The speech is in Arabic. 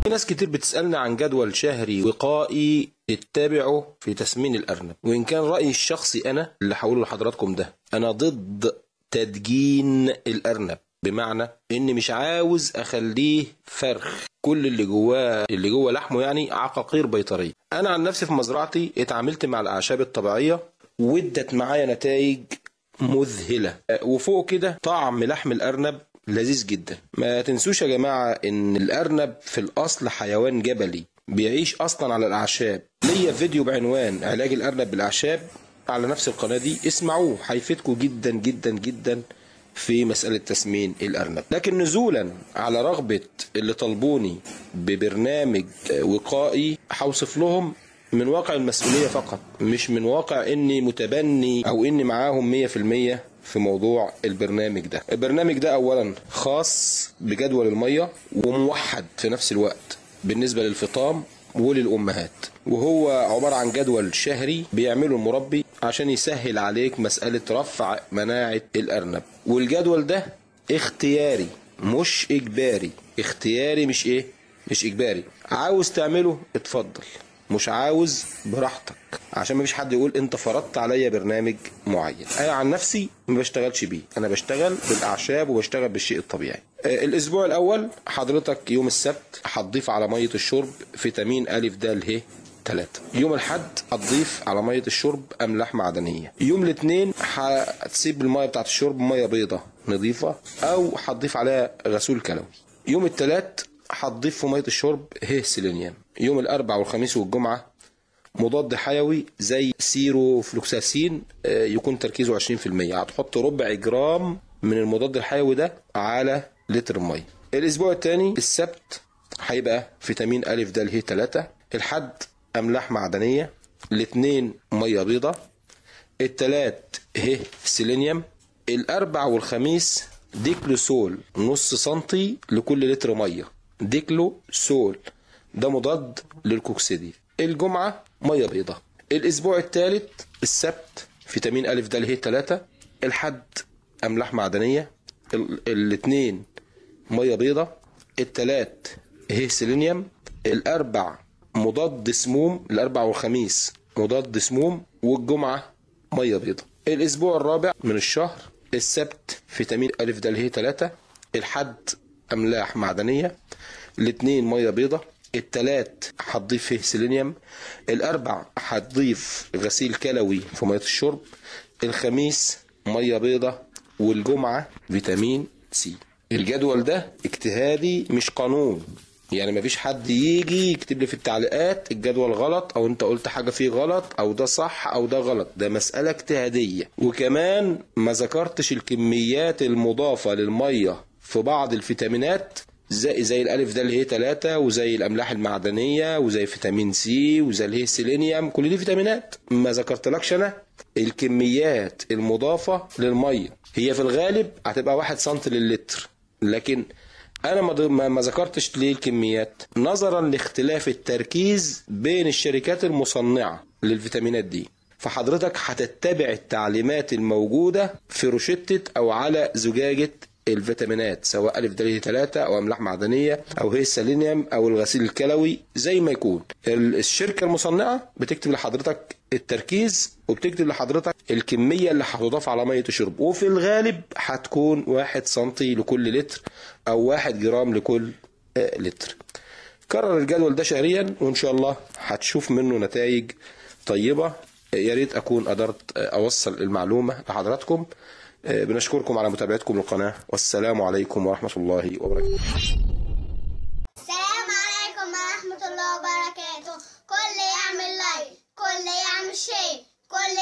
في ناس كتير بتسألنا عن جدول شهري وقائي اتبعه في تسمين الأرنب، وإن كان رأيي الشخصي أنا اللي هقوله لحضراتكم ده، أنا ضد تدجين الأرنب، بمعنى إني مش عاوز أخليه فرخ كل اللي جواه لحمه، يعني عقاقير بيطرية. أنا عن نفسي في مزرعتي اتعاملت مع الأعشاب الطبيعية وادت معايا نتائج مذهلة، وفوق كده طعم لحم الأرنب لذيذ جدا. ما تنسوش يا جماعة ان الارنب في الاصل حيوان جبلي بيعيش اصلا على الاعشاب. ليا فيديو بعنوان علاج الارنب بالاعشاب على نفس القناة دي، اسمعوه هيفيدكم جدا جدا جدا في مسألة تسمين الارنب. لكن نزولا على رغبة اللي طلبوني ببرنامج وقائي، هوصف لهم من واقع المسؤولية فقط، مش من واقع اني متبني او اني معاهم 100% في موضوع البرنامج ده. البرنامج ده اولا خاص بجدول المية وموحد في نفس الوقت بالنسبة للفطام وللأمهات، وهو عبارة عن جدول شهري بيعمله المربي عشان يسهل عليك مسألة رفع مناعة الأرنب. والجدول ده اختياري مش إجباري، اختياري مش إجباري. عاوز تعمله اتفضل، مش عاوز براحتك، عشان ما فيش حد يقول انت فرضت عليا برنامج معين. انا عن نفسي ما بشتغلش بيه، انا بشتغل بالاعشاب وبشتغل بالشيء الطبيعي. الاسبوع الاول حضرتك يوم السبت هتضيف على ميه الشرب فيتامين أ د ه 3. يوم الاحد هتضيف على ميه الشرب املاح معدنيه. يوم الاثنين هتسيب الميه بتاعت الشرب ميه بيضة نظيفه، او هتضيف عليها غسول كلوي. يوم الثلاث هتضيف في ميه الشرب ه سيلينيوم. يوم الاربع والخميس والجمعه مضاد حيوي زي سيرو فلوكساسين يكون تركيزه 20%، هتحط ربع جرام من المضاد الحيوي ده على لتر ميه. الاسبوع الثاني السبت هيبقى فيتامين أ د ه 3، الحد املاح معدنيه، الاثنين ميه بيضة، الثلاث ه سيلينيوم، الاربع والخميس ديكلوسول نص سنتي لكل لتر ميه. ديكلوسول ده مضاد للكوكسيدي. الجمعة مية بيضة. الاسبوع الثالث السبت فيتامين أ د ه 3، الحد املاح معدنية، الاثنين مية بيضة، الثلاث ه سيلينيوم، الاربع مضاد سموم، الاربع والخميس مضاد سموم، والجمعة مية بيضة. الاسبوع الرابع من الشهر السبت فيتامين أ د ه 3، الحد املاح معدنية، الاثنين مية بيضة، التلات هتضيف فيه سيلينيوم، الاربع هتضيف غسيل كلوي في مية الشرب، الخميس مية بيضة، والجمعة فيتامين سي. الجدول ده اجتهادي مش قانون، يعني مفيش حد يجي يكتب لي في التعليقات الجدول غلط او انت قلت حاجة فيه غلط او ده صح او ده غلط. ده مسألة اجتهادية. وكمان ما ذكرتش الكميات المضافة للمية في بعض الفيتامينات زي الألف ده اللي هي 3، وزي الأملاح المعدنية، وزي فيتامين سي، وزي اللي هي السيلينيوم. كل دي فيتامينات ما ذكرتلكش أنا الكميات المضافة للمية. هي في الغالب هتبقى 1 سنتي للتر، لكن أنا ما ذكرتش ليه الكميات نظرا لاختلاف التركيز بين الشركات المصنعة للفيتامينات دي. فحضرتك هتتبع التعليمات الموجودة في روشتة أو على زجاجة الفيتامينات، سواء أ د ه 3 او املاح معدنيه او هي السيلينيوم او الغسيل الكلوي، زي ما يكون. الشركه المصنعه بتكتب لحضرتك التركيز وبتكتب لحضرتك الكميه اللي هتضاف على ميه الشرب، وفي الغالب هتكون 1 سنتي لكل لتر او 1 جرام لكل لتر. كرر الجدول ده شهريا وان شاء الله هتشوف منه نتائج طيبه. يا ريت اكون قدرت اوصل المعلومه لحضراتكم. بنشكركم على متابعتكم للقناة، والسلام عليكم ورحمة الله وبركاته. السلام عليكم ورحمة الله وبركاته. كل يعمل لايك، كل يعمل شير، كل